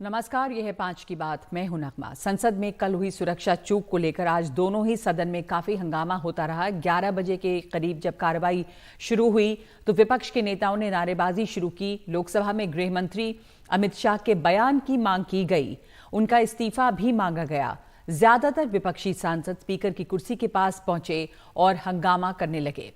नमस्कार, यह है 5 की बात। मैं हूं नगमा। संसद में कल हुई सुरक्षा चूक को लेकर आज दोनों ही सदन में काफी हंगामा होता रहा। 11 बजे के करीब जब कार्रवाई शुरू हुई तो विपक्ष के नेताओं ने नारेबाजी शुरू की। लोकसभा में गृह मंत्री अमित शाह के बयान की मांग की गई, उनका इस्तीफा भी मांगा गया। ज्यादातर विपक्षी सांसद स्पीकर की कुर्सी के पास पहुंचे और हंगामा करने लगे।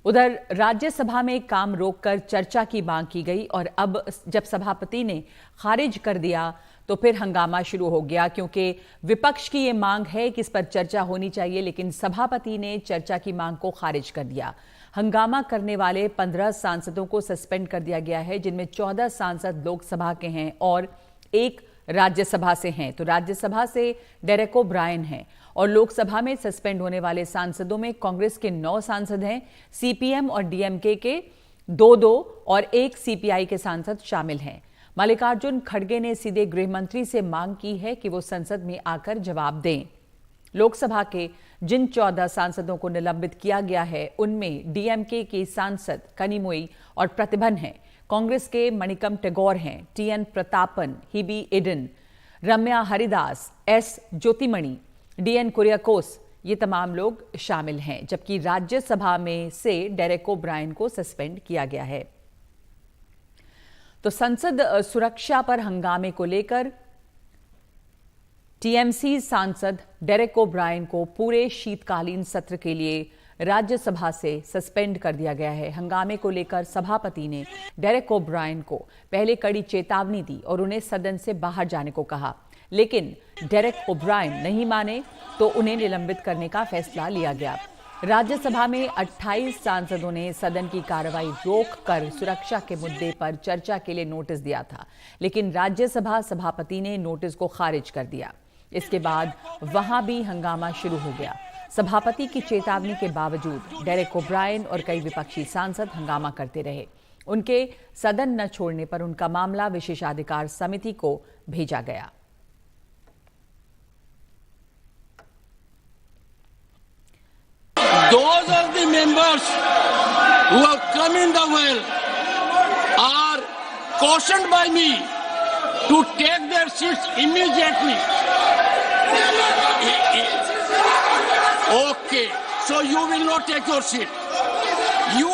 उधर राज्यसभा में काम रोककर चर्चा की मांग की गई और अब जब सभापति ने खारिज कर दिया तो फिर हंगामा शुरू हो गया, क्योंकि विपक्ष की ये मांग है कि इस पर चर्चा होनी चाहिए, लेकिन सभापति ने चर्चा की मांग को खारिज कर दिया। हंगामा करने वाले 15 सांसदों को सस्पेंड कर दिया गया है, जिनमें 14 सांसद लोकसभा के हैं और 1 राज्यसभा से हैं। तो राज्यसभा से डेरेक ओब्रायन हैं और लोकसभा में सस्पेंड होने वाले सांसदों में कांग्रेस के 9 सांसद हैं, सीपीएम और डीएमके के 2-2 और 1 सीपीआई के सांसद शामिल हैं। मल्लिकार्जुन खड़गे ने सीधे गृह मंत्री से मांग की है कि वो संसद में आकर जवाब दें। लोकसभा के जिन 14 सांसदों को निलंबित किया गया है उनमें डीएमके के सांसद कनिमोई और प्रतिभन हैं, कांग्रेस के मणिकम टैगोर हैं, टीएन प्रतापन, हिबी एडन, रम्या हरिदास, एस ज्योतिमणि, डीएन कुरियाकोस, ये तमाम लोग शामिल हैं। जबकि राज्यसभा में से डेरेक ओब्रायन को सस्पेंड किया गया है। तो संसद सुरक्षा पर हंगामे को लेकर टीएमसी सांसद डेरेक ओब्रायन को पूरे शीतकालीन सत्र के लिए राज्यसभा से सस्पेंड कर दिया गया है। हंगामे को लेकर सभापति ने डेरेक ओब्रायन को पहले कड़ी चेतावनी दी और उन्हें सदन से बाहर जाने को कहा, लेकिन डेरेक ओब्रायन नहीं माने तो उन्हें निलंबित करने का फैसला लिया गया। राज्यसभा में 28 सांसदों ने सदन की कार्रवाई रोककर सुरक्षा के मुद्दे पर चर्चा के लिए नोटिस दिया था, लेकिन राज्यसभा सभापति ने नोटिस को खारिज कर दिया। इसके बाद वहां भी हंगामा शुरू हो गया। सभापति की चेतावनी के बावजूद डेरेक ओब्रायन और कई विपक्षी सांसद हंगामा करते रहे। उनके सदन न छोड़ने पर उनका मामला विशेषाधिकार समिति को भेजा गया। Those of the members who have come in the well are cautioned by me to take their seats immediately. Okay, so you will not take your seat. You,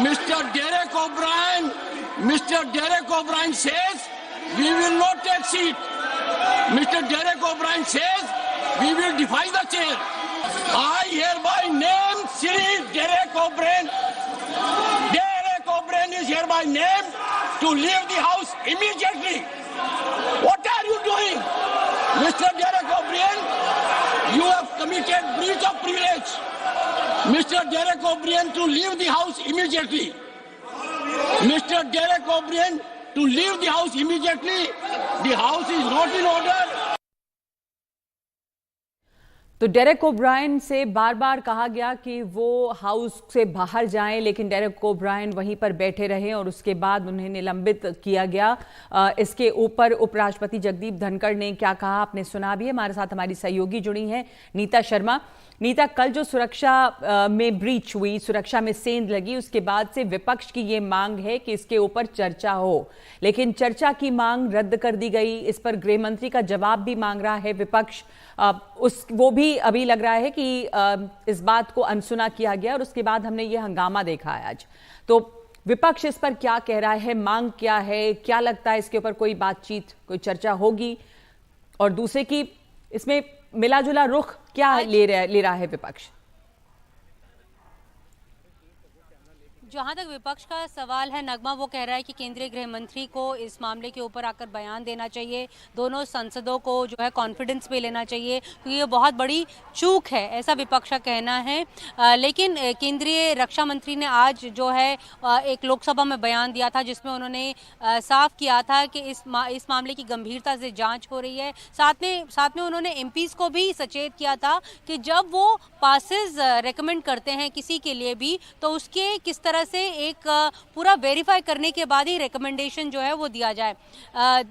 Mr. Derek O'Brien says we will not take seat. Mr. Derek O'Brien says we will defy the chair. I hereby name Sri Derek O'Brien. Derek O'Brien is hereby named to leave the house immediately. What are you doing? Mr. Derek O'Brien, you have committed breach of privilege. Mr. Derek O'Brien to leave the house immediately. Mr. Derek O'Brien to leave the house immediately. The house is not in order. तो Derek O'Brien से बार बार कहा गया कि वो house से बाहर जाएं, लेकिन डेरेक ओब्रायन वहीं पर बैठे रहे और उसके बाद उन्हें निलंबित किया गया। इसके ऊपर उपराष्ट्रपति जगदीप धनखड़ ने क्या कहा आपने सुना भी है। हमारे साथ हमारी सहयोगी जुड़ी हैं नीता शर्मा। नीता, कल जो सुरक्षा में ब्रीच हुई, सुरक्षा में सेंध लगी, उसके बाद से विपक्ष की ये मांग है कि इसके ऊपर चर्चा हो, लेकिन चर्चा की मांग रद्द कर दी गई। इस पर गृह मंत्री का जवाब भी मांग रहा है विपक्ष। वो भी अभी लग रहा है कि इस बात को अनसुना किया गया और उसके बाद हमने ये हंगामा देखा है आज। तो विपक्ष इस पर क्या कह रहा है, मांग क्या है, क्या लगता है इसके ऊपर कोई बातचीत, कोई चर्चा होगी? और दूसरे की इसमें मिला जुला रुख क्या ले रहा है विपक्ष? जहां तक विपक्ष का सवाल है नगमा, वो कह रहा है कि केंद्रीय गृह मंत्री को इस मामले के ऊपर आकर बयान देना चाहिए, दोनों संसदों को जो है कॉन्फिडेंस में लेना चाहिए, क्योंकि ये बहुत बड़ी चूक है, ऐसा विपक्ष का कहना है। लेकिन केंद्रीय रक्षा मंत्री ने आज जो है एक लोकसभा में बयान दिया था, जिसमें उन्होंने साफ किया था कि इस मामले की गंभीरता से जाँच हो रही है। साथ में उन्होंने एमपीज़ को भी सचेत किया था कि जब वो पासेस रेकमेंड करते हैं किसी के लिए भी, तो उसके किस तरह तरह से एक पूरा वेरीफाई करने के बाद ही रिकमेंडेशन जो है वो दिया जाए।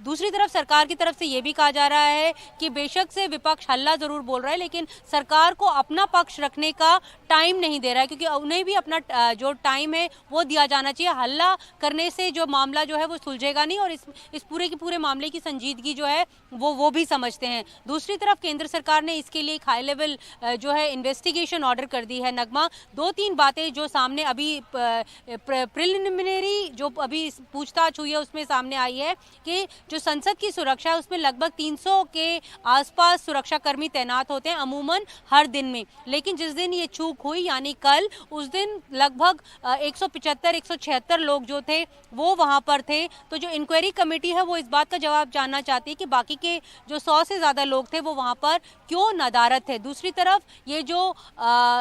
दूसरी तरफ सरकार की तरफ से ये भी कहा जा रहा है कि बेशक से विपक्ष हल्ला जरूर बोल रहा है, लेकिन सरकार को अपना पक्ष रखने का टाइम नहीं दे रहा है, क्योंकि उन्हें भी अपना जो टाइम है वो दिया जाना चाहिए। हल्ला करने से जो मामला जो है वो सुलझेगा नहीं, और इस पूरे के पूरे मामले की संजीदगी जो है वो भी समझते हैं। दूसरी तरफ केंद्र सरकार ने इसके लिए एक हाई लेवल जो है इन्वेस्टिगेशन ऑर्डर कर दी है। नगमा, 2-3 बातें जो सामने अभी प्रिलिमिनरी जो अभी पूछताछ हुई है उसमें सामने आई है कि जो संसद की सुरक्षा है उसमें लगभग 300 के आसपास सुरक्षाकर्मी तैनात होते हैं अमूमन हर दिन में, लेकिन जिस दिन ये चूक हुई यानी कल, उस दिन लगभग 175-176 लोग जो थे वो वहां पर थे। तो जो इंक्वायरी कमेटी है वो इस बात का जवाब जानना चाहती है कि बाकी के जो 100 से ज्यादा लोग थे वो वहां पर क्यों नदारद थे। दूसरी तरफ ये जो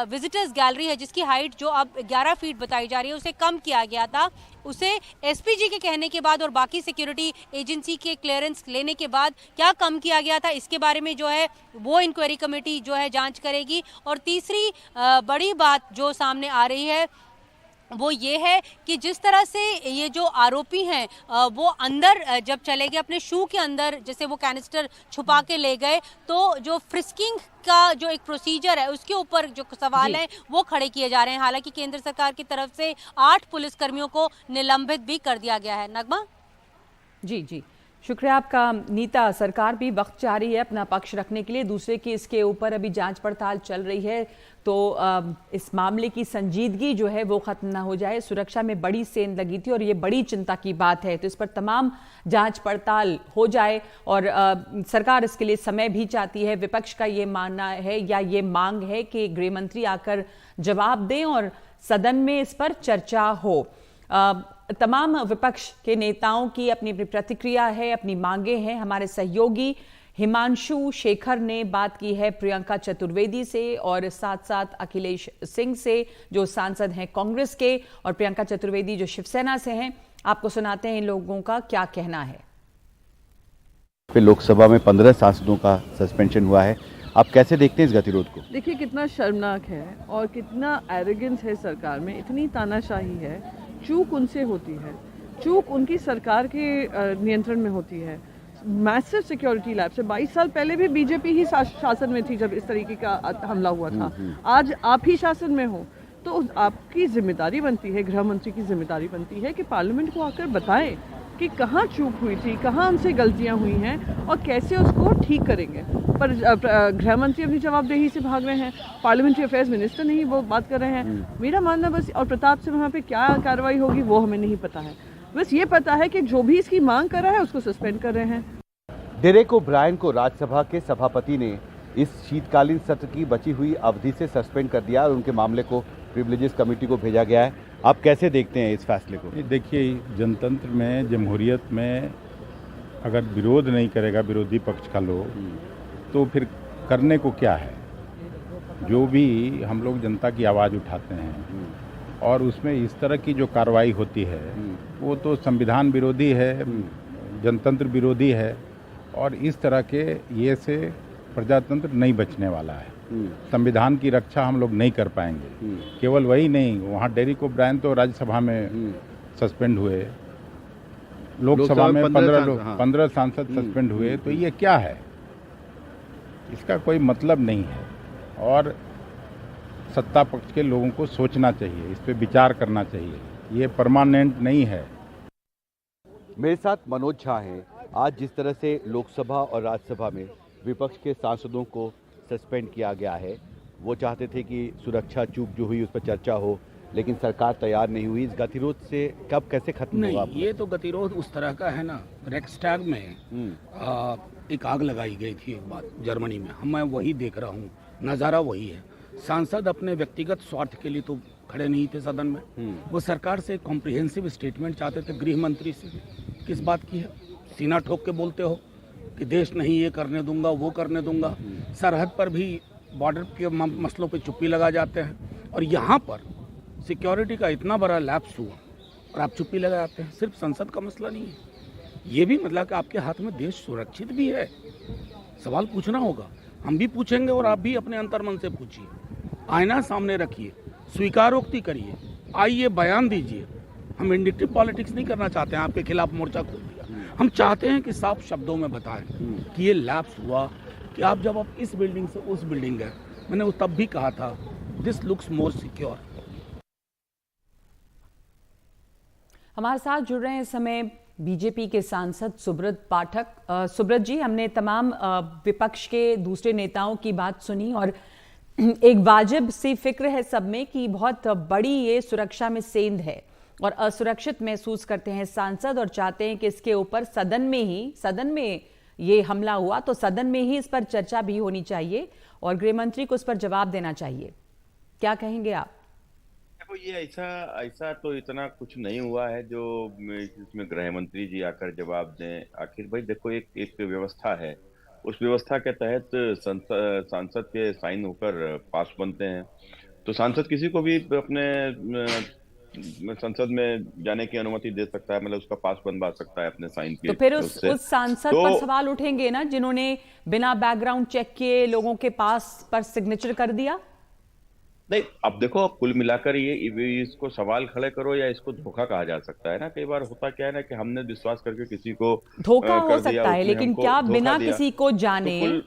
विजिटर्स गैलरी है जिसकी हाइट जो अब 11 फीट बताई जा रही है उसे कम किया गया था, उसे एसपीजी के कहने के बाद और बाकी सिक्योरिटी एजेंसी के क्लियरेंस लेने के बाद क्या कम किया गया था, इसके बारे में जो है वो इंक्वायरी कमेटी जो है जांच करेगी। और तीसरी बड़ी बात जो सामने आ रही है वो ये है कि जिस तरह से ये जो आरोपी हैं वो अंदर जब चले गए अपने शू के अंदर, जैसे वो कैनिस्टर छुपा के ले गए, तो जो फ्रिस्किंग का जो एक प्रोसीजर है उसके ऊपर जो सवाल है वो खड़े किए जा रहे हैं। हालांकि केंद्र सरकार की तरफ से 8 पुलिसकर्मियों को निलंबित भी कर दिया गया है। नगमा जी, शुक्रिया आपका। नीता, सरकार भी वक्त चाह रही है अपना पक्ष रखने के लिए, दूसरे की इसके ऊपर अभी जांच पड़ताल चल रही है, तो इस मामले की संजीदगी जो है वो खत्म ना हो जाए। सुरक्षा में बड़ी सेंध लगी थी और ये बड़ी चिंता की बात है, तो इस पर तमाम जांच पड़ताल हो जाए। और सरकार इसके लिए समय भी चाहती है। विपक्ष का ये मानना है या ये मांग है कि गृह मंत्री आकर जवाब दें और सदन में इस पर चर्चा हो। तमाम विपक्ष के नेताओं की अपनी अपनी प्रतिक्रिया है, अपनी मांगे हैं। हमारे सहयोगी हिमांशु शेखर ने बात की है प्रियंका चतुर्वेदी से और साथ साथ अखिलेश सिंह से जो सांसद हैं कांग्रेस के, और प्रियंका चतुर्वेदी जो शिवसेना से हैं। आपको सुनाते हैं इन लोगों का क्या कहना है। लोकसभा में 15 सांसदों का सस्पेंशन हुआ है, आप कैसे देखते हैं इस गतिरोध को? देखिए कितना शर्मनाक है और कितना एरोगेंस है सरकार में, इतनी तानाशाही है। चूक उनसे होती है, चूक उनकी सरकार के नियंत्रण में होती है। मैसिव सिक्योरिटी लैब से 22 साल पहले भी बीजेपी ही शासन में थी जब इस तरीके का हमला हुआ था। आज आप ही शासन में हो तो आपकी जिम्मेदारी बनती है, गृह मंत्री की जिम्मेदारी बनती है कि पार्लियामेंट को आकर बताएं कि कहाँ चूक हुई थी, कहाँ उनसे गलतियाँ हुई हैं और कैसे उसको ठीक करेंगे। पर गृह मंत्री अपनी जवाबदेही से भाग रहे हैं, पार्लियामेंट्री अफेयर्स मिनिस्टर नहीं वो बात कर रहे हैं। मेरा मानना बस, और प्रताप से वहाँ पे क्या कार्रवाई होगी वो हमें नहीं पता है, बस ये पता है कि जो भी इसकी मांग कर रहा है उसको सस्पेंड कर रहे हैं। डेरेक ओब्रायन को राज्यसभा के सभापति ने इस शीतकालीन सत्र की बची हुई अवधि से सस्पेंड कर दिया और उनके मामले को प्रिविलेजेस कमेटी को भेजा गया है। आप कैसे देखते हैं इस फैसले को? देखिए, जनतंत्र में, जमहूरियत में अगर विरोध नहीं करेगा विरोधी पक्ष का लोग, तो फिर करने को क्या है। जो भी हम लोग जनता की आवाज़ उठाते हैं और उसमें इस तरह की जो कार्रवाई होती है वो तो संविधान विरोधी है, जनतंत्र विरोधी है, और इस तरह के ये से प्रजातंत्र नहीं बचने वाला है। संविधान की रक्षा हम लोग नहीं कर पाएंगे। केवल वही नहीं, वहाँ डेरेक ओब्रायन तो राज्यसभा में सस्पेंड हुए, लोकसभा में 15 सांसद सस्पेंड हुए, तो ये क्या है? इसका कोई मतलब नहीं है और सत्ता पक्ष के लोगों को सोचना चाहिए, इस पे विचार करना चाहिए, ये परमानेंट नहीं है। मेरे साथ मनोज झा हैं। आज जिस तरह से लोकसभा और राज्यसभा में विपक्ष के सांसदों को सस्पेंड किया गया है, वो चाहते थे कि सुरक्षा चूक जो हुई उस पर चर्चा हो, लेकिन सरकार तैयार नहीं हुई। इस गतिरोध से कब कैसे खत्म होगा? ये तो गतिरोध उस तरह का है ना, रेक्सटैग में एक आग लगाई गई थी एक बार जर्मनी में, मैं वही देख रहा हूँ, नज़ारा वही है। सांसद अपने व्यक्तिगत स्वार्थ के लिए तो खड़े नहीं थे सदन में, वो सरकार से कॉम्प्रिहेंसिव स्टेटमेंट चाहते थे। गृह मंत्री से किस बात की है? सीना ठोक के बोलते हो कि देश नहीं ये करने दूंगा, वो करने दूंगा। सरहद पर भी बॉर्डर के मसलों पे चुप्पी लगा जाते हैं, और यहाँ पर सिक्योरिटी का इतना बड़ा लैप्स हुआ और आप चुप्पी लगा जाते हैं। सिर्फ संसद का मसला नहीं है, ये भी मतलब कि आपके हाथ में देश सुरक्षित भी है। सवाल पूछना होगा, हम भी पूछेंगे और आप भी अपने अंतर्मन से पूछिए, आईना सामने रखिए, स्वीकारोक्ति करिए, आइए बयान दीजिए। हम इंडिक्टिव पॉलिटिक्स नहीं करना चाहते हैं, आपके खिलाफ मोर्चा खोल दिया। हम चाहते हैं कि साफ शब्दों में बताएं कि ये लैप्स हुआ, कि आप जब आप इस बिल्डिंग से उस बिल्डिंग गए, मैंने वो तब भी कहा था दिस लुक्स मोर सिक्योर। हमारे साथ जुड़ रहे हैं इस समय बीजेपी के सांसद सुब्रत पाठक। सुब्रत जी, हमने तमाम विपक्ष के दूसरे नेताओं की बात सुनी और एक वाजिब सी फिक्र है सब में कि बहुत बड़ी ये सुरक्षा में सेंध है और असुरक्षित महसूस करते हैं सांसद और चाहते हैं कि इसके ऊपर सदन में ये हमला हुआ तो सदन में ही इस पर चर्चा भी होनी चाहिए और गृह मंत्री को इस पर जवाब देना चाहिए। क्या कहेंगे आप? देखो, ये ऐसा तो इतना कुछ नहीं हुआ है जो इसमें गृह मंत्री जी आकर जवाब दें। आखिर भाई देखो, एक व्यवस्था है, उस व्यवस्था के तहत सांसद के साइन होकर पास बनते हैं। तो सांसद किसी को भी अपने संसद में जाने की अनुमति दे सकता है, मतलब उसका पास बनवा सकता है अपने साइन की। तो फिर उस सांसद पर सवाल उठेंगे ना जिन्होंने बिना बैकग्राउंड चेक किए लोगों के पास पर सिग्नेचर कर दिया? नहीं, अब देखो, कुल मिलाकर ये इसको सवाल खड़े करो या इसको धोखा कहा जा सकता है ना। कई बार होता क्या है ना कि हमने विश्वास करके किसी को धोखा हो कर सकता दिया, है, लेकिन क्या बिना किसी को जाने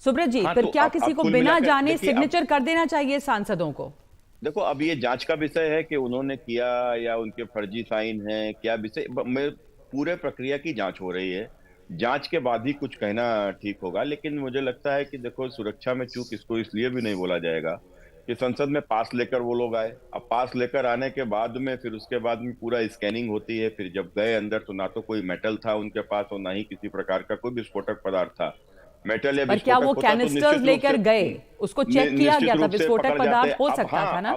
सुब्रत जी, फिर क्या किसी को बिना जाने सिग्नेचर कर देना चाहिए सांसदों को? देखो, अब ये जांच का विषय है कि उन्होंने किया या उनके फर्जी साइन है, क्या विषय में पूरे प्रक्रिया की जांच हो रही है। जांच के बाद ही कुछ कहना ठीक होगा। लेकिन मुझे लगता है कि देखो, सुरक्षा में चूक इसको इसलिए भी नहीं बोला जाएगा कि संसद में पास लेकर वो लोग आए। अब पास लेकर आने के बाद में फिर उसके बाद में पूरा स्कैनिंग होती है। फिर जब गए अंदर तो ना तो कोई मेटल था उनके पास और ना ही किसी प्रकार का कोई विस्फोटक पदार्थ था। मेटल या पर क्या वो कैनिस्टर्स लेकर गए, उसको चेक किया गया था? विस्फोटक पदार्थ हो सकता था ना।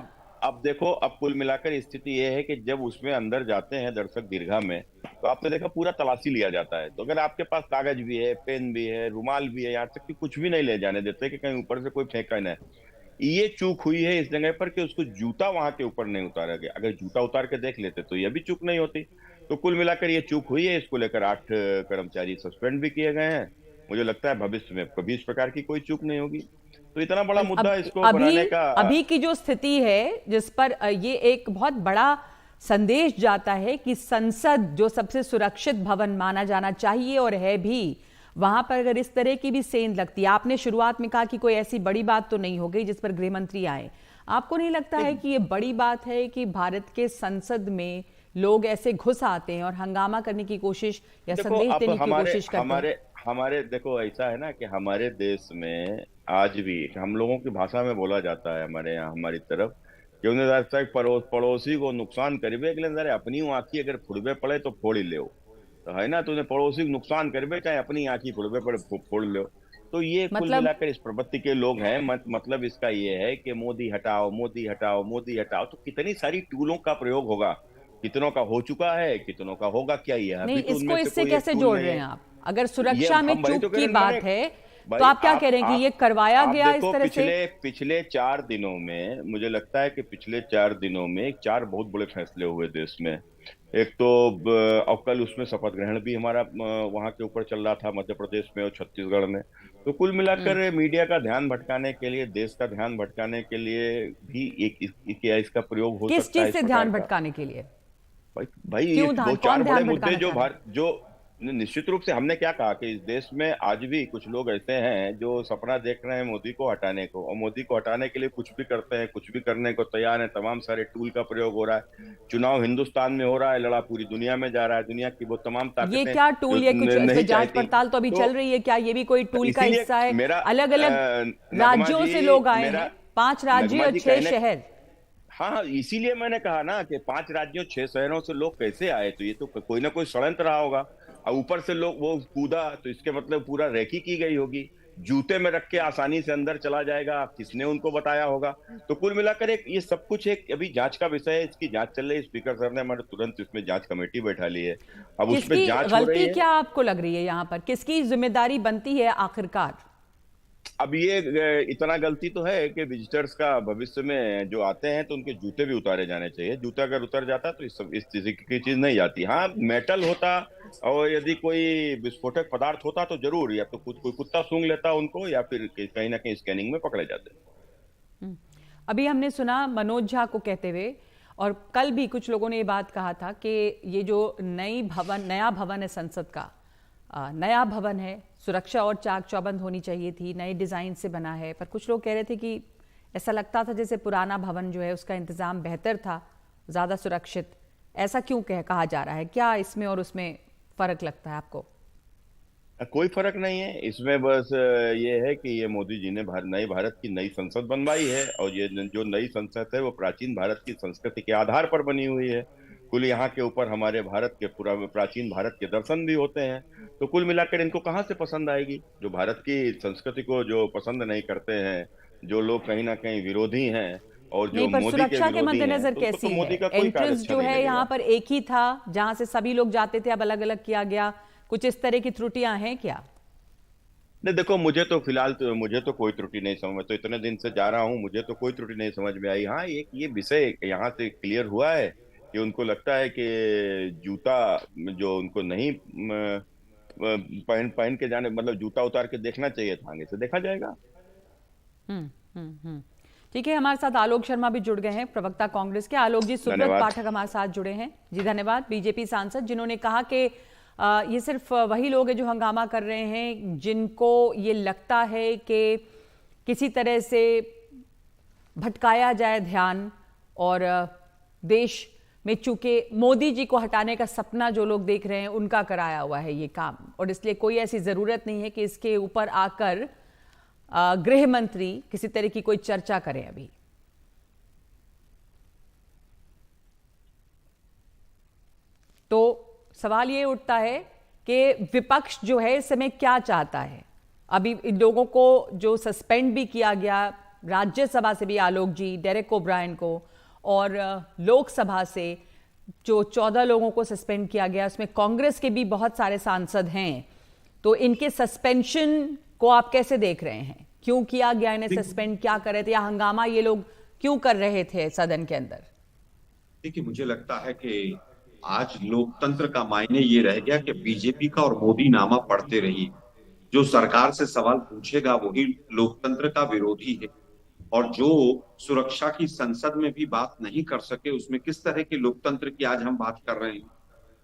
अब देखो, अब कुल मिलाकर स्थिति ये है कि जब उसमें अंदर जाते हैं दर्शक दीर्घा में, तो आपने देखा पूरा तलाशी लिया जाता है। तो अगर आपके पास कागज भी है, पेन भी है, रुमाल भी है, यहाँ तक कि कुछ भी नहीं ले जाने देते कि कहीं ऊपर से कोई फेंका न। ये चूक हुई है इस जगह पर कि उसको जूता वहां के ऊपर नहीं उतारा गया। अगर जूता उतार के देख लेते तो यह भी चूक नहीं होती। तो कुल मिलाकर ये चूक हुई है। इसको लेकर 8 कर्मचारी सस्पेंड भी किए गए हैं। मुझे लगता है भविष्य में कभी इस प्रकार की कोई चूक नहीं होगी। तो इतना बड़ा मुद्दा इसको बनाने का, अभी की जो स्थिति है जिस पर ये एक बहुत बड़ा संदेश जाता है कि संसद जो सबसे सुरक्षित भवन माना जाना चाहिए और है भी, वहां पर अगर इस तरह की भी सेंध लगती है, आपने शुरुआत में कहा कि कोई ऐसी बड़ी बात तो नहीं हो गई जिस पर गृह मंत्री आए, आपको नहीं लगता है कि ये बड़ी बात है कि भारत के संसद में लोग ऐसे घुस आते हैं और हंगामा करने की कोशिश या संदेश देने की कोशिश करते हैं? हमारे देखो, ऐसा है ना कि हमारे देश में आज भी हम लोगों की भाषा में बोला जाता है हमारे यहाँ, हमारी तरफ, कि उन्हें पड़ोसी को नुकसान करीबे के अपनी आंखी अगर फुड़बे पड़े तो फोड़ ही ले, तो है ना। तो उन्हें पड़ोसी को नुकसान करीबे चाहे अपनी आंखी फुड़बे पड़े फोड़ लो। तो ये कुल मिलाकर इस प्रवृत्ति के लोग हैं। मतलब इसका ये है कि मोदी हटाओ, मोदी हटाओ, मोदी हटाओ। तो कितनी सारी टूलों का प्रयोग होगा, कितनों का हो चुका है, कितनों का होगा, क्या ये नहीं, इसको इससे कैसे जोड़ रहे हैं आप? अगर सुरक्षा में चूक की बात है तो आप क्या कह रहे हैं कि ये करवाया गया इस तरह से? पिछले 4 दिनों में मुझे लगता है कि पिछले 4 दिनों में 4 बहुत बड़े फैसले हुए देश में। एक तो अब कल उसमें शपथ ग्रहण भी हमारा वहां के ऊपर चल रहा था, मध्य प्रदेश में और छत्तीसगढ़ में। तो कुल मिलाकर मीडिया का ध्यान भटकाने के लिए, देश का ध्यान भटकाने के लिए भी इसका प्रयोग हो सकता है। किस चीज से ध्यान भटकाने के लिए? भाई ये 2-4 बड़े मुद्दे जो निश्चित रूप से हमने क्या कहा कि इस देश में आज भी कुछ लोग ऐसे हैं जो सपना देख रहे हैं मोदी को हटाने को, और मोदी को हटाने के लिए कुछ भी करते हैं, कुछ भी करने को तैयार है। तमाम सारे टूल का प्रयोग हो रहा है। चुनाव हिंदुस्तान में हो रहा है, लड़ा पूरी दुनिया में जा रहा है। दुनिया की वो तमाम ताकतें, ये क्या टूल है? कुछ जांच पड़ताल तो अभी चल रही है, क्या ये भी कोई टूल का हिस्सा है? अलग अलग राज्यों से लोग आए हैं, 5 राज्य और 6 शहर। हाँ, इसीलिए मैंने कहा ना कि 5 राज्यों 6 शहरों से लोग कैसे आए। तो ये तो कोई ना कोई षड्यंत्र रहा होगा। और ऊपर से लोग वो कूदा तो इसके मतलब पूरा रेकी की गई होगी। जूते में रख के आसानी से अंदर चला जाएगा, किसने उनको बताया होगा। तो कुल मिलाकर ये सब कुछ एक अभी जांच का विषय है। इसकी जांच चल रही है। स्पीकर साहब ने हमारे तुरंत इसमें जांच कमेटी बैठा ली है। अब उसमें जांच हो रही है। क्या आपको लग रही है यहाँ पर किसकी जिम्मेदारी बनती है आखिरकार? अब ये इतना गलती तो है कि विजिटर्स का भविष्य में जो आते हैं तो उनके जूते भी उतारे जाने चाहिए। जूता अगर उतर जाता तो इस चीज की चीज नहीं जाती। हाँ, मेटल होता और यदि कोई विस्फोटक पदार्थ होता तो जरूर, या तो कोई कुत्ता सूंघ लेता उनको, या फिर कहीं ना कहीं स्कैनिंग में पकड़े जाते। अभी हमने सुना मनोज झा को कहते हुए, और कल भी कुछ लोगों ने ये बात कहा था कि ये जो नया भवन है संसद का, नया भवन है, सुरक्षा और चाक चौबंद होनी चाहिए थी, नए डिज़ाइन से बना है। पर कुछ लोग कह रहे थे कि ऐसा लगता था जैसे पुराना भवन जो है उसका इंतज़ाम बेहतर था, ज़्यादा सुरक्षित। ऐसा क्यों कहा जा रहा है? क्या इसमें और उसमें फ़र्क लगता है आपको? कोई फर्क नहीं है इसमें, बस ये है कि ये मोदी जी ने नई भारत की नई संसद बनवाई है, और ये जो नई संसद है वो प्राचीन भारत की संस्कृति के आधार पर बनी हुई है। कुल यहाँ के ऊपर हमारे भारत के प्राचीन भारत के दर्शन भी होते हैं। तो कुल मिलाकर इनको कहाँ से पसंद आएगी? जो भारत की संस्कृति को जो पसंद नहीं करते हैं, जो लोग कहीं ना कहीं विरोधी हैं, और जो नहीं, पर मोदी के सुरक्षा के विरोधी हैं, मद्देनजर तो उसको कैसी तो मोदी है? का कोई कार्य एंट्रेंस अच्छा जो नहीं है लगेगा। यहाँ पर एक ही था जहां से सभी लोग जाते थे, अब अलग अलग किया गया। कुछ इस तरह की त्रुटियां हैं क्या? नहीं, देखो, मुझे तो फिलहाल तो मुझे तो कोई त्रुटि नहीं समझ, तो इतने दिन से जा रहा हूँ, मुझे तो कोई त्रुटि नहीं समझ में आई। हाँ, एक ये विषय यहाँ से क्लियर हुआ है कि उनको लगता है कि जूता जो उनको नहीं पहन पहन के जाने, मतलब जूता उतार के देखना चाहिए था, आगे से देखा जाएगा। हम्म। ठीक है, हमारे साथ आलोक शर्मा भी जुड़ गए हैं, प्रवक्ता कांग्रेस के। आलोक जी, सुब्रत धन्यवाद। पाठक हमारे साथ जुड़े हैं जी, धन्यवाद। बीजेपी सांसद जिन्होंने कहा कि ये सिर्फ वही लोग हैं जो हंगामा कर रहे हैं जिनको ये लगता है कि किसी तरह से भटकाया जाए ध्यान, और देश में चूंकि मोदी जी को हटाने का सपना जो लोग देख रहे हैं उनका कराया हुआ है ये काम, और इसलिए कोई ऐसी जरूरत नहीं है कि इसके ऊपर आकर गृह मंत्री किसी तरह की कोई चर्चा करें अभी। तो सवाल ये उठता है कि विपक्ष जो है इस समय क्या चाहता है? अभी इन लोगों को जो सस्पेंड भी किया गया, राज्यसभा से भी आलोक जी, डेरेक ओब्रायन को, और लोकसभा से जो 14 लोगों को सस्पेंड किया गया, उसमें कांग्रेस के भी बहुत सारे सांसद हैं। तो इनके सस्पेंशन को आप कैसे देख रहे हैं? क्यों किया गया इन्हें सस्पेंड? क्या कर रहे थे, या हंगामा ये लोग क्यों कर रहे थे सदन के अंदर? देखिए, मुझे लगता है कि आज लोकतंत्र का मायने ये रह गया कि बीजेपी का और मोदी नामा पढ़ते रहिए। जो सरकार से सवाल पूछेगा वही लोकतंत्र का विरोधी है, और जो सुरक्षा की संसद में भी बात नहीं कर सके उसमें किस तरह के लोकतंत्र की आज हम बात कर रहे हैं।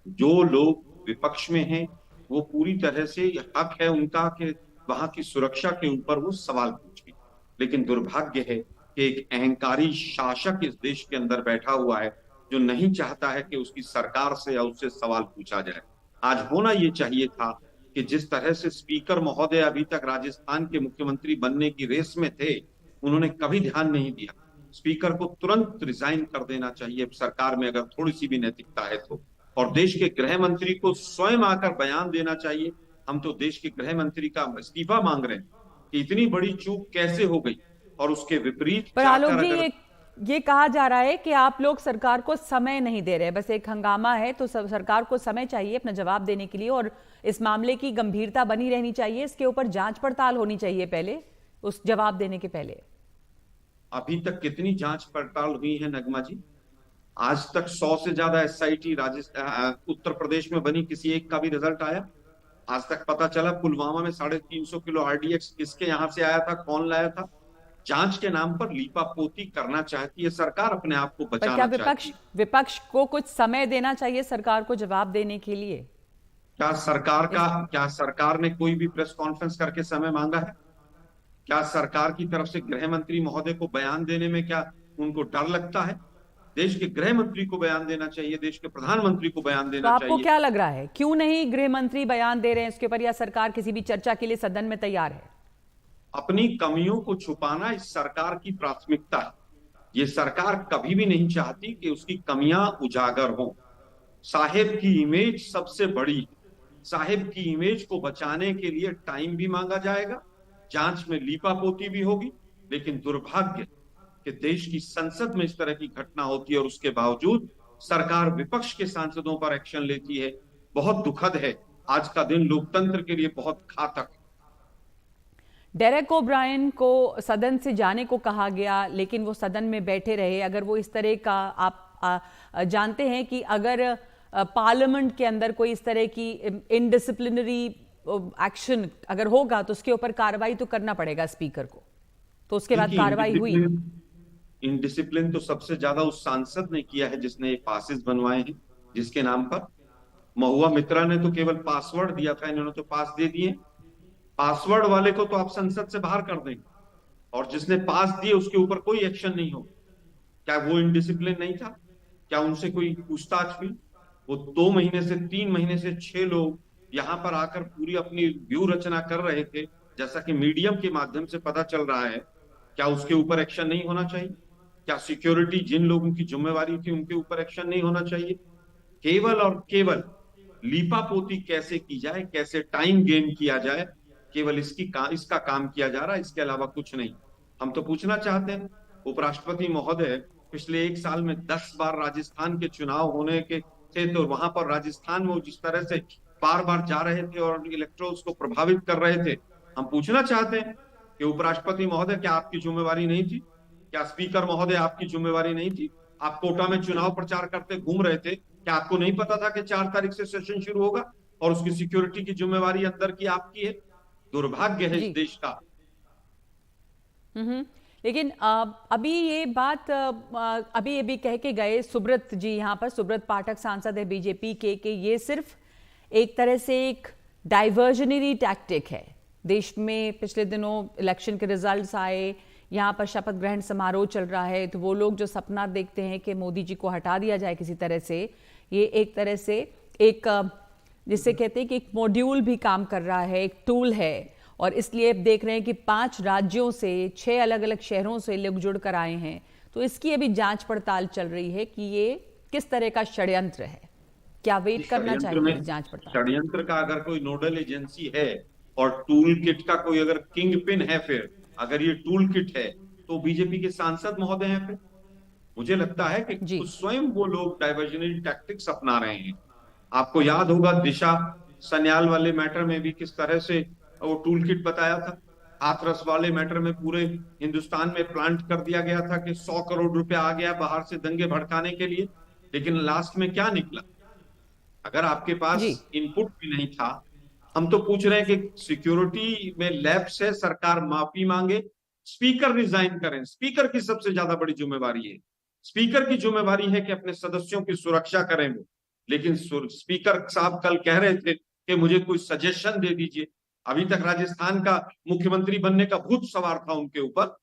जो लोग विपक्ष में हैं वो पूरी तरह से हक है उनका कि वहां की सुरक्षा के ऊपर वो सवाल पूछे, लेकिन दुर्भाग्य है कि एक अहंकारी शासक इस देश के अंदर बैठा हुआ है जो नहीं चाहता है कि उसकी सरकार से या उससे सवाल पूछा जाए। आज होना ये चाहिए था कि जिस तरह से स्पीकर महोदय अभी तक राजस्थान के मुख्यमंत्री बनने की रेस में थे, उन्होंने कभी ध्यान नहीं दिया। स्पीकर को तुरंत रिजाइन कर देना चाहिए सरकार में, अगर थोड़ी सी भी नैतिकता है तो। और देश के गृह मंत्री को स्वयं आकर बयान देना चाहिए। हम तो देश के गृह मंत्री का इस्तीफा मांग रहे हैं कि इतनी बड़ी चूक कैसे हो गई, और उसके विपरीत पर आलोक जी, ये कहा जा रहा है कि आप लोग सरकार को समय नहीं दे रहे, बस एक हंगामा है तो सरकार को समय चाहिए अपना जवाब देने के लिए, और इस मामले की गंभीरता बनी रहनी चाहिए, इसके ऊपर जांच पड़ताल होनी चाहिए पहले, उस जवाब देने के पहले। अभी तक कितनी जांच पड़ताल हुई है नगमा जी? आज तक 100 से ज्यादा एसआईटी राजस्थान उत्तर प्रदेश में बनी, किसी एक का भी रिजल्ट आया? आज तक पता चला पुलवामा में 350 किलो आरडीएक्स किसके यहां से आया था, कौन लाया था? जांच के नाम पर लीपापोती करना चाहती है सरकार, अपने आप को बचाना चाहती है। विपक्ष को कुछ समय देना चाहिए सरकार को जवाब देने के लिए। क्या सरकार ने कोई भी प्रेस कॉन्फ्रेंस करके समय मांगा है? क्या सरकार की तरफ से गृह मंत्री महोदय को बयान देने में क्या उनको डर लगता है? देश के गृह मंत्री को बयान देना चाहिए, देश के प्रधानमंत्री को बयान देना चाहिए। तो आपको क्या लग रहा है, क्यों नहीं गृह मंत्री बयान दे रहे हैं इसके ऊपर, या सरकार किसी भी चर्चा के लिए सदन में तैयार है? अपनी कमियों को छुपाना इस सरकार की प्राथमिकता है। ये सरकार कभी भी नहीं चाहती कि उसकी कमियां उजागर हों। साहेब की इमेज सबसे बड़ी है। साहेब की इमेज को बचाने के लिए टाइम भी मांगा जाएगा, जांच में लीपापोती भी होगी, लेकिन दुर्भाग्य कि देश की संसद में इस तरह की घटना होती है और उसके बावजूद सरकार विपक्ष के सांसदों पर एक्शन लेती है। बहुत दुखद है। आज का दिन लोकतंत्र के लिए बहुत घातक है। डेरेक ओब्रायन को सदन से जाने को कहा गया, लेकिन वो सदन में बैठे रहे। अगर वो इस तरह का, आप जानते हैं कि अगर पार्लियामेंट के अंदर कोई इस तरह की इनडिसिप्लिनरी एक्शन अगर होगा तो उसके ऊपर कार्रवाई तो करना पड़ेगा स्पीकर को, तो उसके बाद कार्रवाई हुई। इनडिसिप्लिन तो सबसे ज्यादा उस सांसद ने किया है जिसने ये पासेस बनवाए हैं जिसके नाम पर। महुआ मित्रा ने तो केवल पासवर्ड दिया था, इन्होंने तो पास दे दिए। पासवर्ड वाले को तो आप संसद से बाहर कर देंगे, और जिसने पास दिए उसके ऊपर कोई एक्शन नहीं होगा। क्या वो इनडिसिप्लिन नहीं था? क्या उनसे कोई पूछताछ हुई? वो 2 महीने से 3 महीने से 6 लोग यहाँ पर आकर पूरी अपनी व्यू रचना कर रहे थे, जैसा कि मीडियम के माध्यम से पता चल रहा है। क्या उसके ऊपर एक्शन नहीं होना चाहिए? क्या सिक्योरिटी जिन लोगों की जिम्मेवारी थी उनके ऊपर एक्शन नहीं होना चाहिए? केवल और केवल लीपापोती कैसे की जाए, कैसे टाइम गेन किया जाए, केवल इसका काम किया जा रहा है, इसके अलावा कुछ नहीं। हम तो पूछना चाहते हैं उपराष्ट्रपति महोदय, पिछले 1 साल में 10 बार राजस्थान के चुनाव होने के थे, तो वहां पर राजस्थान में जिस तरह से बार बार जा रहे थे और इलेक्ट्रोल्स को प्रभावित कर रहे थे, हम पूछना चाहते हैं कि उपराष्ट्रपति महोदय क्या आपकी जिम्मेवारी नहीं थी? क्या स्पीकर महोदय आपकी जिम्मेवारी नहीं थी? आप कोटा में चुनाव प्रचार करते घूम रहे थे, क्या आपको नहीं पता था कि 4 तारीख से सेशन शुरू होगा और उसकी सिक्योरिटी की जिम्मेवारी अंदर की आपकी है? दुर्भाग्य है इस देश का। लेकिन अभी ये बात अभी ये भी कह के गए सुब्रत जी, यहाँ पर सुब्रत पाठक सांसद है बीजेपी के, कि ये सिर्फ एक तरह से एक डाइवर्जनरी टैक्टिक है। देश में पिछले दिनों इलेक्शन के रिजल्ट्स आए, यहाँ पर शपथ ग्रहण समारोह चल रहा है, तो वो लोग जो सपना देखते हैं कि मोदी जी को हटा दिया जाए किसी तरह से, ये एक तरह से एक जिसे कहते हैं कि एक मॉड्यूल भी काम कर रहा है, एक टूल है। और इसलिए अब देख रहे हैं कि 5 राज्यों से 6 अलग अलग शहरों से लोग जुड़ कर आए हैं, तो इसकी अभी जांच पड़ताल चल रही है कि ये किस तरह का षड्यंत्र है। क्या वेट करना चाहिए जांच पड़ताल? षड्यंत्र का अगर कोई नोडल एजेंसी है और टूल किट का कोई अगर किंग पिन है, फिर अगर ये टूल किट है तो बीजेपी के सांसद महोदय हैं। फिर मुझे लगता है कि स्वयं वो लोग डाइवर्जनरी टैक्टिक्स अपना रहे हैं। आपको याद होगा दिशा सन्याल वाले मैटर में भी किस तरह से वो टूल किट बताया था। हाथरस वाले मैटर में पूरे हिंदुस्तान में प्लांट कर दिया गया था कि 100 करोड़ रुपया आ गया बाहर से दंगे भड़काने के लिए, लेकिन लास्ट में क्या निकला? अगर आपके पास इनपुट भी नहीं था, हम तो पूछ रहे हैं कि सिक्योरिटी में लैप्स है, सरकार माफी मांगे, स्पीकर रिजाइन करें। स्पीकर की सबसे ज्यादा बड़ी जिम्मेवारी है। स्पीकर की जिम्मेवारी है कि अपने सदस्यों की सुरक्षा करें वो। लेकिन स्पीकर साहब कल कह रहे थे कि मुझे कोई सजेशन दे दीजिए। अभी तक राजस्थान का मुख्यमंत्री बनने का भूत सवार था उनके ऊपर,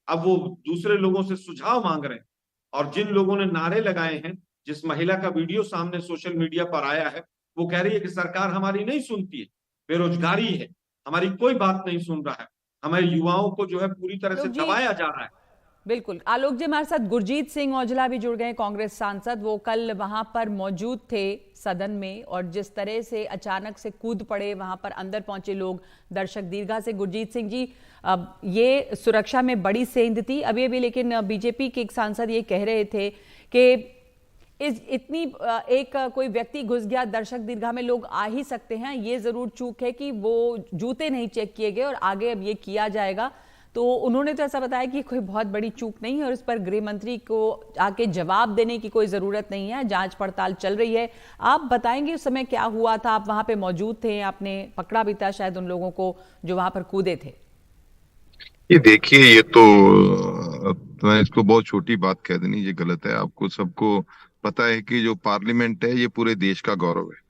अब वो दूसरे लोगों से सुझाव मांग रहे हैं। और जिन लोगों ने नारे लगाए हैं, जिस महिला का वीडियो सामने सोशल मीडिया पर आया है, वो कह रही है कि सरकार हमारी नहीं सुनती है, बेरोजगारी है, हमारी कोई बात नहीं सुन रहा है, हमारे युवाओं को जो है पूरी तरह से दबाया जा रहा है। बिल्कुल। आलोक जी, हमारे साथ गुरजीत सिंह औजला भी जुड़ गए, कांग्रेस सांसद। वो कल वहां पर मौजूद थे सदन में, और जिस तरह से अचानक से कूद पड़े वहां पर अंदर पहुंचे लोग, दर्शक दीर्घा से। गुरजीत सिंह जी, अब ये सुरक्षा में बड़ी सेंध थी अभी, लेकिन बीजेपी के एक सांसद ये कह रहे थे कि इतनी एक कोई व्यक्ति घुस गया दर्शक दीर्घा में, लोग आ ही सकते हैं, ये जरूर चूक है कि वो जूते नहीं चेक किए गए और आगे अब ये किया जाएगा। तो उन्होंने तो ऐसा बताया कि कोई बहुत बड़ी चूक नहीं है और इस पर गृह मंत्री को आके जवाब देने की कोई जरूरत नहीं है, जांच पड़ताल चल रही है। आप बताएंगे उस समय क्या हुआ था? आप वहां पे मौजूद थे, आपने पकड़ा भी था शायद उन लोगों को जो वहां पर कूदे थे। ये देखिए, ये तो मैं इसको बहुत छोटी बात कह देनी ये गलत है। आपको सबको पता है कि जो पार्लियामेंट है ये पूरे देश का गौरव है।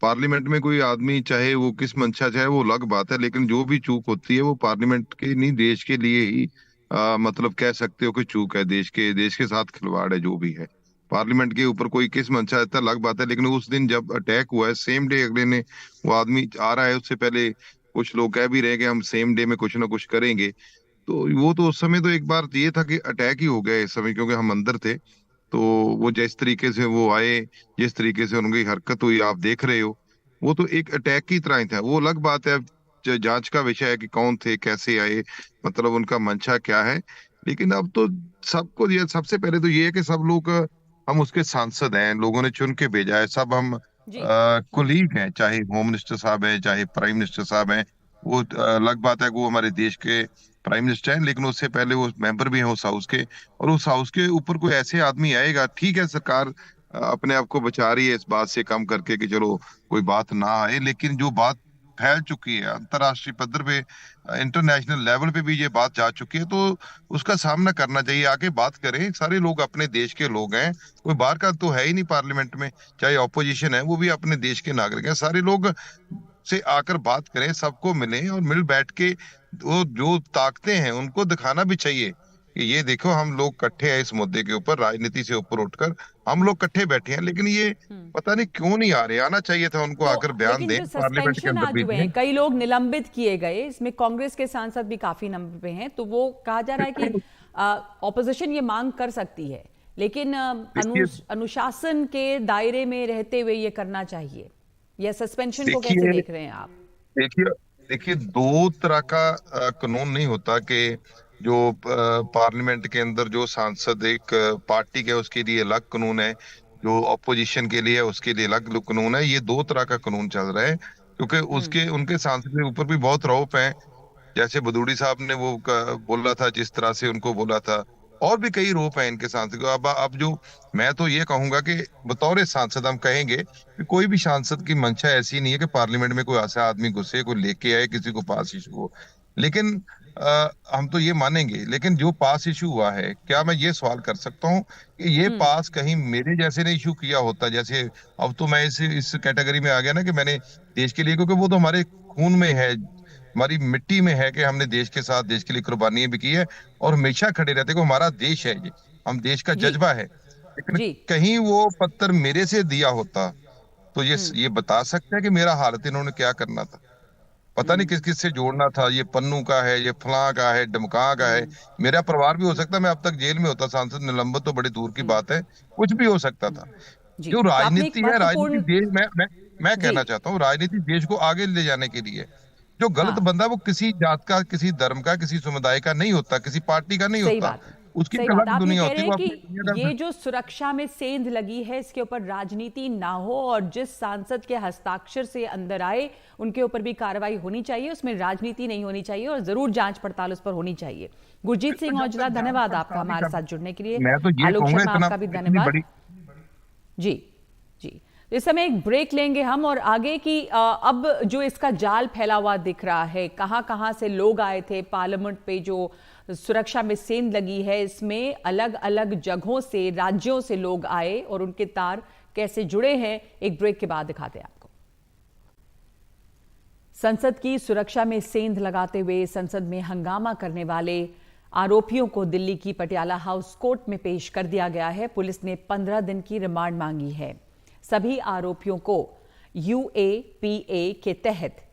पार्लियामेंट में कोई आदमी चाहे वो किस मंशा चाहे वो अलग बात है, लेकिन जो भी चूक होती है वो पार्लियामेंट के नहीं, देश के लिए ही मतलब कह सकते हो कि चूक है। देश के साथ खिलवाड़ है जो भी है। पार्लियामेंट के ऊपर कोई किस मंशा है अलग बात है, लेकिन उस दिन जब अटैक हुआ है, सेम डे अगले ने वो आदमी आ रहा है, उससे पहले कुछ लोग कह भी रहे कि हम सेम डे में कुछ ना कुछ करेंगे। तो वो तो उस समय तो एक बार ये था कि अटैक ही हो गया इस समय, क्योंकि हम अंदर थे। तो वो जिस तरीके से वो आए, जिस तरीके से उनकी हरकत हुई, आप देख रहे हो, वो तो एक अटैक की तरह ही था। वो अलग बात है, जांच का विषय है कि कौन थे, कैसे आए, मतलब उनका मंशा क्या है। लेकिन अब तो सबको ये सबसे पहले तो ये है कि सब लोग हम उसके सांसद हैं, लोगों ने चुन के भेजा है, सब हम कुलीग हैं, चाहे होम मिनिस्टर साहब है, चाहे प्राइम मिनिस्टर साहब हैं। वो अलग बात है कि वो हमारे देश के प्राइम मिनिस्टर हैं, लेकिन उससे पहले वो मेंबर भी हैं उस हाउस के। और उस हाउस के ऊपर कोई ऐसे आदमी आएगा, ठीक है सरकार अपने आप को बचा रही है इस बात से कम करके कि चलो कोई बात ना आए, लेकिन जो बात फैल चुकी है, अंतर्राष्ट्रीय पद्धर पे, इंटरनेशनल लेवल पे भी ये बात जा चुकी है, तो उसका सामना करना चाहिए। आके बात करें, सारे लोग अपने देश के लोग हैं, कोई बाहर का तो है ही नहीं पार्लियामेंट में, चाहे ऑपोजिशन है वो भी अपने देश के नागरिक हैं। सारे लोग से आकर बात करें, सबको मिलें और मिल बैठ के वो जो ताकतें हैं उनको दिखाना भी चाहिए कि ये देखो हम लोग इकट्ठे हैं इस मुद्दे के ऊपर, राजनीति से ऊपर उठकर हम लोग इकट्ठे बैठे हैं। लेकिन ये पता नहीं क्यों नहीं आ रहे, आना चाहिए था उनको, आकर बयान लेकिन दें, जो पार्लियामेंट के सस्पेंशन अंदर आज भी हुए दें। हैं, कई लोग निलंबित किए गए, इसमें कांग्रेस के सांसद भी काफी नंबर पे हैं, तो वो कहा जा रहा है कि ऑपोजिशन ये मांग कर सकती है, लेकिन अनुशासन के दायरे में रहते हुए ये करना चाहिए। यह सस्पेंशन को कैसे देख रहे हैं आप? देखिए दो तरह का कानून नहीं होता कि जो पार्लियामेंट के अंदर जो सांसद एक पार्टी के उसके लिए अलग कानून है, जो ऑपोजिशन के लिए है उसके लिए अलग कानून है। ये दो तरह का कानून चल रहा है, क्योंकि उसके उनके सांसद के ऊपर भी बहुत रौप है। जैसे बदूड़ी साहब ने वो बोला था, जिस तरह से उनको बोला था, और भी कई रोप है इनके सांसद को। अब जो मैं तो ये कहूंगा कि बतौर सांसद हम कहेंगे कि कोई भी सांसद की मंशा ऐसी नहीं है कि पार्लियामेंट में कोई ऐसा आदमी घुसे, कोई लेके आए, किसी को पास इशू हो। लेकिन हम तो ये मानेंगे, लेकिन जो पास इशू हुआ है, क्या मैं ये सवाल कर सकता हूँ कि ये पास कहीं मेरे जैसे ने इशू किया होता? जैसे अब तो मैं इस कैटेगरी में आ गया ना कि मैंने देश के लिए, क्योंकि वो तो हमारे खून में है, हमारी मिट्टी में है कि हमने देश के साथ, देश के लिए कुर्बानियां भी की है और हमेशा खड़े रहते हैं। हमारा देश है ये, हम देश का जज्बा है। लेकिन कहीं वो पत्थर मेरे से दिया होता तो ये बता सकते हैं कि मेरा हालत इन्होंने क्या करना था। पता नहीं किस किस से जोड़ना था, ये पन्नू का है, ये फलां का है, डमका का है, मेरा परिवार भी हो सकता, मैं अब तक जेल में होता, सांसद निलंबित तो बड़ी दूर की बात है, कुछ भी हो सकता था। जो राजनीति है, राजनीति देश, मैं कहना चाहता हूँ, राजनीति देश को आगे ले जाने के लिए। जो गलत बंदा वो किसी जात का, किसी धर्म का, किसी समुदाय का नहीं होता, किसी पार्टी का नहीं होता, उसकी अलग दुनिया होती है। कि ये जो सुरक्षा में सेंध लगी है, इसके ऊपर राजनीति ना हो और जिस सांसद के हस्ताक्षर से अंदर आए उनके ऊपर भी कार्रवाई होनी चाहिए, उसमें राजनीति नहीं होनी चाहिए और जरूर जांच पड़ताल उस पर होनी चाहिए। गुरजीत सिंह औजला, धन्यवाद आपका हमारे साथ जुड़ने के लिए। आलोक शर्मा, आपका भी धन्यवाद। जी जी, इस समय एक ब्रेक लेंगे हम और आगे की अब जो इसका जाल फैला हुआ दिख रहा है, कहां कहां से लोग आए थे, पार्लियामेंट पे जो सुरक्षा में सेंध लगी है, इसमें अलग अलग जगहों से, राज्यों से लोग आए और उनके तार कैसे जुड़े हैं, एक ब्रेक के बाद दिखाते हैं आपको। संसद की सुरक्षा में सेंध लगाते हुए संसद में हंगामा करने वाले आरोपियों को दिल्ली की पटियाला हाउस कोर्ट में पेश कर दिया गया है। पुलिस ने 15 दिन की रिमांड मांगी है। सभी आरोपियों को UAPA के तहत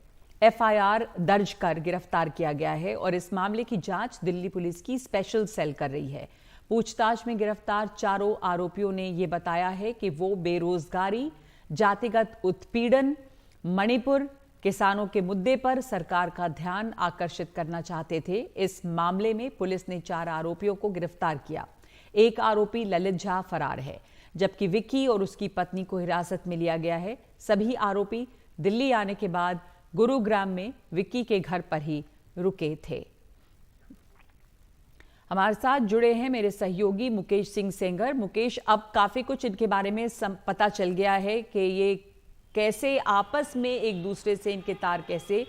FIR दर्ज कर गिरफ्तार किया गया है और इस मामले की जांच दिल्ली पुलिस की स्पेशल सेल कर रही है। पूछताछ में गिरफ्तार चारों आरोपियों ने यह बताया है कि वो बेरोजगारी, जातिगत उत्पीड़न, मणिपुर, किसानों के मुद्दे पर सरकार का ध्यान आकर्षित करना चाहते थे। इस मामले में पुलिस ने 4 आरोपियों को गिरफ्तार किया। एक आरोपी ललित झा फरार है, जबकि विक्की और उसकी पत्नी को हिरासत में लिया गया है। सभी आरोपी दिल्ली आने के बाद गुरुग्राम में विक्की के घर पर ही रुके थे। हमारे साथ जुड़े हैं मेरे सहयोगी मुकेश सिंह सेंगर। मुकेश, अब काफी कुछ इनके बारे में पता चल गया है कि ये कैसे आपस में एक दूसरे से इनके तार कैसे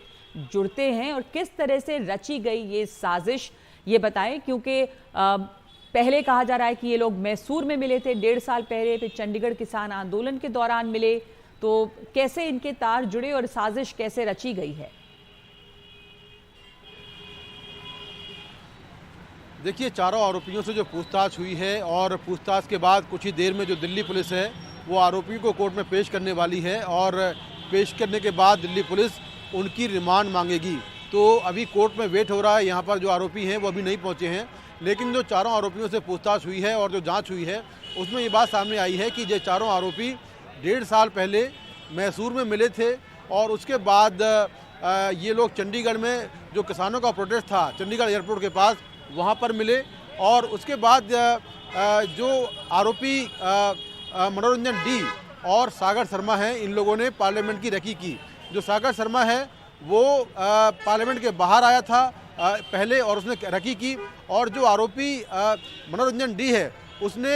जुड़ते हैं और किस तरह से रची गई ये साजिश, ये बताएं। क्योंकि पहले कहा जा रहा है कि ये लोग मैसूर में मिले थे 1.5 साल पहले, फिर चंडीगढ़ किसान आंदोलन के दौरान मिले, तो कैसे इनके तार जुड़े और साजिश कैसे रची गई है? देखिए, चारों आरोपियों से जो पूछताछ हुई है और पूछताछ के बाद कुछ ही देर में जो दिल्ली पुलिस है वो आरोपियों को कोर्ट में पेश करने वाली है और पेश करने के बाद दिल्ली पुलिस उनकी रिमांड मांगेगी। तो अभी कोर्ट में वेट हो रहा है, यहाँ पर जो आरोपी हैं वो अभी नहीं पहुँचे हैं, लेकिन जो चारों आरोपियों से पूछताछ हुई है और जो जांच हुई है उसमें ये बात सामने आई है कि ये चारों आरोपी 1.5 साल पहले मैसूर में मिले थे और उसके बाद ये लोग चंडीगढ़ में जो किसानों का प्रोटेस्ट था चंडीगढ़ एयरपोर्ट के पास, वहाँ पर मिले और उसके बाद जो आरोपी मनोरंजन डी और सागर शर्मा हैं, इन लोगों ने पार्लियामेंट की रेकी की। जो सागर शर्मा है वो पार्लियामेंट के बाहर आया था पहले और उसने रेकी की, और जो आरोपी मनोरंजन डी है उसने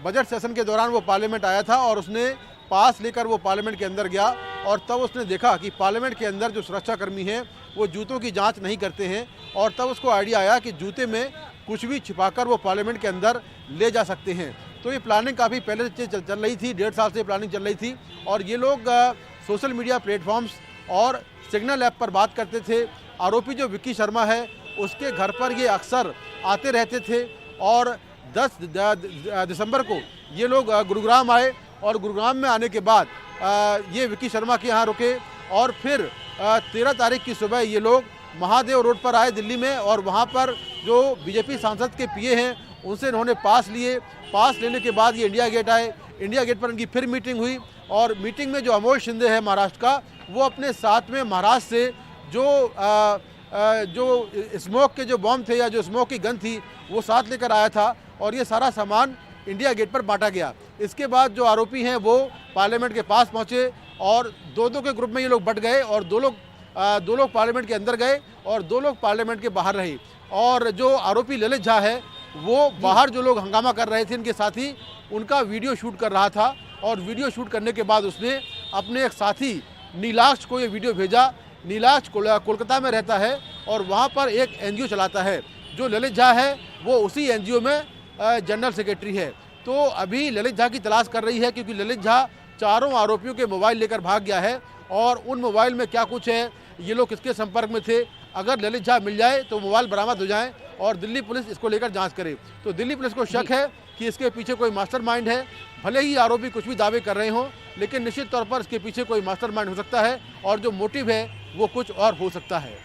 बजट सेशन के दौरान वो पार्लियामेंट आया था और उसने पास लेकर वो पार्लियामेंट के अंदर गया और तब उसने देखा कि पार्लियामेंट के अंदर जो सुरक्षाकर्मी हैं वो जूतों की जांच नहीं करते हैं, और तब उसको आइडिया आया कि जूते में कुछ भी छिपाकर वो पार्लियामेंट के अंदर ले जा सकते हैं। तो ये प्लानिंग काफ़ी पहले से चल रही थी, 1.5 साल से प्लानिंग चल रही थी, और ये लोग सोशल मीडिया प्लेटफॉर्म्स और सिग्नल ऐप पर बात करते थे। आरोपी जो विक्की शर्मा है उसके घर पर ये अक्सर आते रहते थे, और 10 दिसंबर को ये लोग गुरुग्राम आए, और गुरुग्राम में आने के बाद ये विक्की शर्मा के यहाँ रुके, और फिर 13 तारीख की सुबह ये लोग महादेव रोड पर आए दिल्ली में, और वहाँ पर जो बीजेपी सांसद के पीए हैं उनसे इन्होंने पास लिए। पास लेने के बाद ये इंडिया गेट आए। इंडिया गेट पर इनकी फिर मीटिंग हुई, और मीटिंग में जो अमोल शिंदे है महाराष्ट्र का, वो अपने साथ में महाराष्ट्र से जो स्मोक के जो बॉम्ब थे या जो स्मोक की गन थी वो साथ लेकर आया था, और ये सारा सामान इंडिया गेट पर बांटा गया। इसके बाद जो आरोपी हैं वो पार्लियामेंट के पास पहुंचे, और दो के ग्रुप में ये लोग बट गए, और दो लोग पार्लियामेंट के अंदर गए और 2 लोग पार्लियामेंट के बाहर रहे। और जो आरोपी ललित झा है वो बाहर जो लोग हंगामा कर रहे थे इनके साथी, उनका वीडियो शूट कर रहा था, और वीडियो शूट करने के बाद उसने अपने एक साथी नीलाक्ष को ये वीडियो भेजा। नीलाक्ष कोलकाता में रहता है और वहाँ पर एक एनजीओ चलाता है। जो ललित झा है वो उसी एनजीओ में जनरल सेक्रेटरी है। तो अभी ललित झा की तलाश कर रही है, क्योंकि ललित झा चारों आरोपियों के मोबाइल लेकर भाग गया है, और उन मोबाइल में क्या कुछ है, ये लोग किसके संपर्क में थे। अगर ललित झा मिल जाए तो मोबाइल बरामद हो जाए और दिल्ली पुलिस इसको लेकर जांच करे। तो दिल्ली पुलिस को शक है कि इसके पीछे कोई मास्टरमाइंड है। भले ही आरोपी कुछ भी दावे कर रहे हों, लेकिन निश्चित तौर पर इसके पीछे कोई मास्टरमाइंड हो सकता है, और जो मोटिव है वो कुछ और हो सकता है।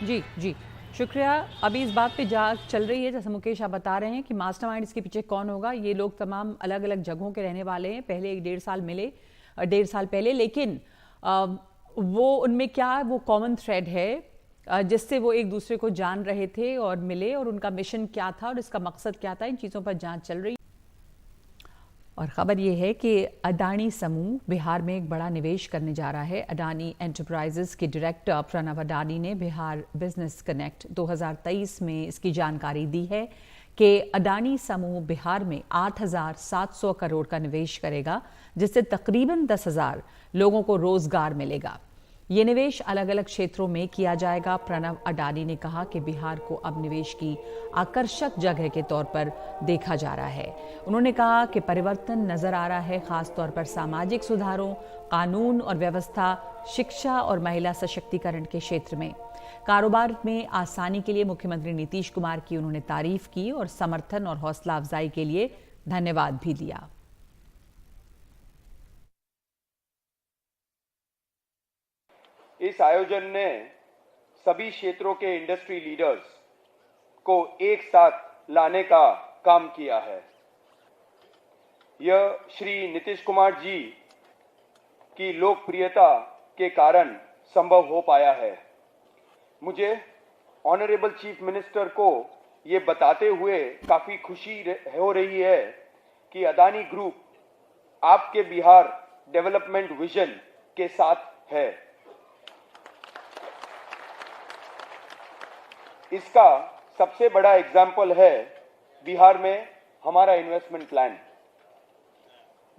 जी शुक्रिया। अभी इस बात पे जांच चल रही है, जैसे मुकेश आप बता रहे हैं कि मास्टरमाइंड इसके पीछे कौन होगा। ये लोग तमाम अलग अलग जगहों के रहने वाले हैं, पहले 1.5 साल मिले 1.5 साल पहले, लेकिन वो उनमें क्या वो कॉमन थ्रेड है जिससे वो एक दूसरे को जान रहे थे और मिले, और उनका मिशन क्या था और इसका मकसद क्या था, इन चीज़ों पर जांच चल रही है। और ख़बर ये है कि अडानी समूह बिहार में एक बड़ा निवेश करने जा रहा है। अडानी एंटरप्राइजेस के डायरेक्टर प्रणव अडानी ने बिहार बिजनेस कनेक्ट 2023 में इसकी जानकारी दी है कि अडानी समूह बिहार में 8,700 करोड़ का निवेश करेगा, जिससे तकरीबन 10,000 लोगों को रोजगार मिलेगा। ये निवेश अलग अलग क्षेत्रों में किया जाएगा। प्रणव अडानी ने कहा कि बिहार को अब निवेश की आकर्षक जगह के तौर पर देखा जा रहा है। उन्होंने कहा कि परिवर्तन नजर आ रहा है, खासतौर पर सामाजिक सुधारों, कानून और व्यवस्था, शिक्षा और महिला सशक्तिकरण के क्षेत्र में। कारोबार में आसानी के लिए मुख्यमंत्री नीतीश कुमार की उन्होंने तारीफ की और समर्थन और हौसला अफजाई के लिए धन्यवाद भी दिया। इस आयोजन ने सभी क्षेत्रों के इंडस्ट्री लीडर्स को एक साथ लाने का काम किया है। यह श्री नीतीश कुमार जी की लोकप्रियता के कारण संभव हो पाया है। मुझे ऑनरेबल चीफ मिनिस्टर को ये बताते हुए काफी खुशी हो रही है कि अदानी ग्रुप आपके बिहार डेवलपमेंट विजन के साथ है। इसका सबसे बड़ा एग्जाम्पल है बिहार में हमारा इन्वेस्टमेंट प्लान।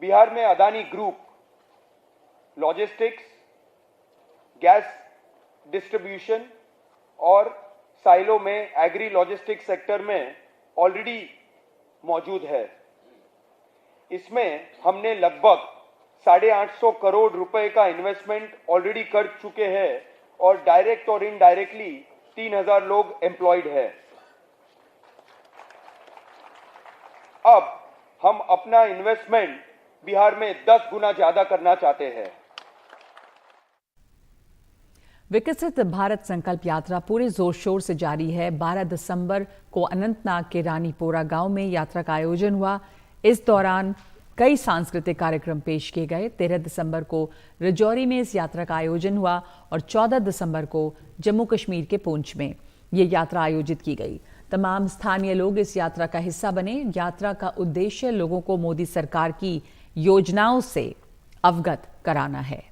बिहार में Adani group logistics, gas distribution और साइलो में एग्री लॉजिस्टिक्स सेक्टर में ऑलरेडी मौजूद है। इसमें हमने लगभग 850 करोड़ रुपए का इन्वेस्टमेंट ऑलरेडी कर चुके हैं, और डायरेक्ट और इनडायरेक्टली 3,000 लोग एम्प्लॉयड है। अब हम अपना इन्वेस्टमेंट बिहार में 10 गुना ज्यादा करना चाहते हैं। विकसित भारत संकल्प यात्रा पूरे जोर शोर से जारी है। 12 दिसंबर को अनंतनाग के रानीपोरा गांव में यात्रा का आयोजन हुआ। इस दौरान कई सांस्कृतिक कार्यक्रम पेश किए गए। 13 दिसंबर को राजौरी में इस यात्रा का आयोजन हुआ और 14 दिसंबर को जम्मू कश्मीर के पुंछ में ये यात्रा आयोजित की गई। तमाम स्थानीय लोग इस यात्रा का हिस्सा बने। यात्रा का उद्देश्य लोगों को मोदी सरकार की योजनाओं से अवगत कराना है।